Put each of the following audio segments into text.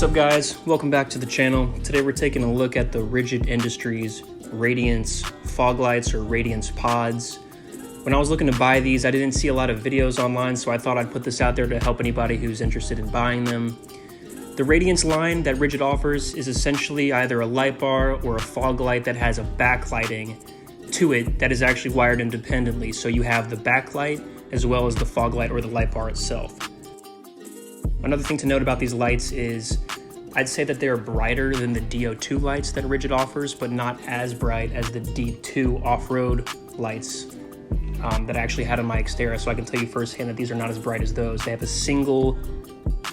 up guys, welcome back to the channel. Today we're taking a look at the Rigid Industries Radiance fog lights or Radiance pods. When I was looking to buy these, I didn't see a lot of videos online, so I thought I'd put this out there to help anybody who's interested in buying them. The Radiance line that Rigid offers is essentially either a light bar or a fog light that has a backlighting to it that is actually wired independently. So you have the backlight as well as the fog light or the light bar itself. Another thing to note about these lights is I'd say that they're brighter than the DO2 lights that Rigid offers, but not as bright as the D2 off-road lights that I actually had on my Xterra. So I can tell you firsthand that these are not as bright as those. They have a single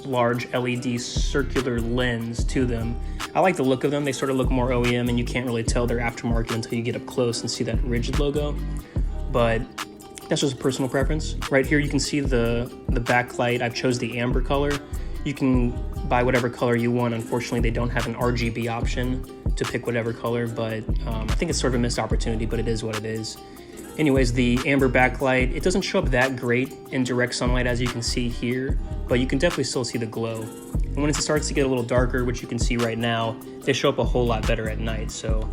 large LED circular lens to them. I like the look of them. They sort of look more OEM and you can't really tell they're aftermarket until you get up close and see that Rigid logo. But that's just a personal preference. Right here you can see the backlight. I've chose the amber color. You can buy whatever color you want. Unfortunately, they don't have an RGB option to pick whatever color, but I think it's sort of a missed opportunity, but it is what it is. Anyways, the amber backlight, it doesn't show up that great in direct sunlight as you can see here, but you can definitely still see the glow. And when it starts to get a little darker, which you can see right now, they show up a whole lot better at night. So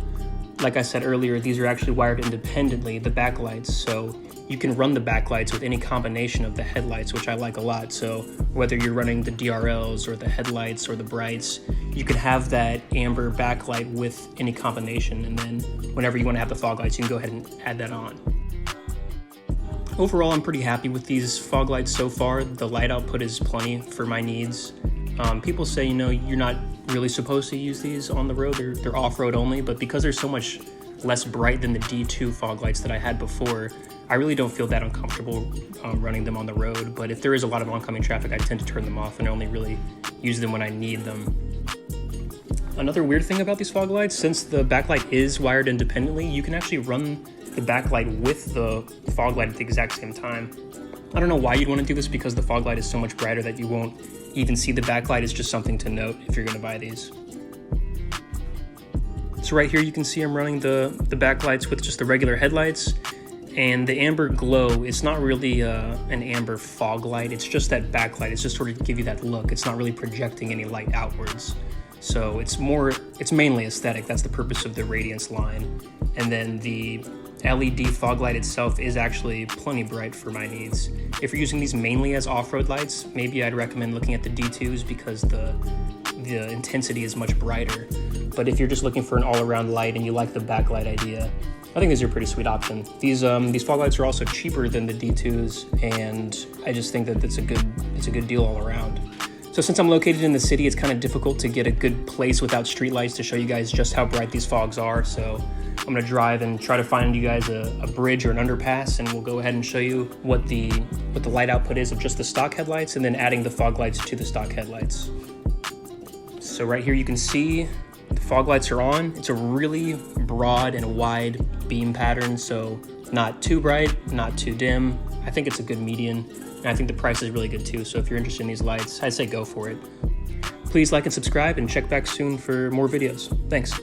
like I said earlier, these are actually wired independently, the backlights, so you can run the backlights with any combination of the headlights, which I like a lot. So whether you're running the DRLs or the headlights or the brights, you can have that amber backlight with any combination, and then whenever you want to have the fog lights, you can go ahead and add that on. Overall, I'm pretty happy with these fog lights so far. The light output is plenty for my needs. People say, you know, you're not really supposed to use these on the road, they're off-road only, but because they're so much less bright than the D2 fog lights that I had before, I really don't feel that uncomfortable running them on the road. But if there is a lot of oncoming traffic, I tend to turn them off and only really use them when I need them. Another weird thing about these fog lights, since the backlight is wired independently, you can actually run the backlight with the fog light at the exact same time. I don't know why you'd want to do this, because the fog light is so much brighter that you won't even see the backlight. It's just something to note if you're going to buy these. So right here you can see I'm running the backlights with just the regular headlights, and the amber glow, it's not really an amber fog light, it's just that backlight. It's just sort of to give you that look. It's not really projecting any light outwards. So it's mainly aesthetic. That's the purpose of the Radiance line. And then the LED fog light itself is actually plenty bright for my needs. If you're using these mainly as off-road lights, maybe I'd recommend looking at the D2s because the intensity is much brighter. But if you're just looking for an all-around light and you like the backlight idea, I think these are a pretty sweet option. These fog lights are also cheaper than the D2s, and I just think that it's a good deal all around. So since I'm located in the city, it's kind of difficult to get a good place without street lights to show you guys just how bright these fogs are. So I'm gonna drive and try to find you guys a bridge or an underpass, and we'll go ahead and show you what the light output is of just the stock headlights, and then adding the fog lights to the stock headlights. So right here you can see the fog lights are on. It's a really broad and wide beam pattern, so not too bright, not too dim. I think it's a good median, and I think the price is really good too. So if you're interested in these lights, I'd say go for it. Please like and subscribe, and check back soon for more videos. Thanks.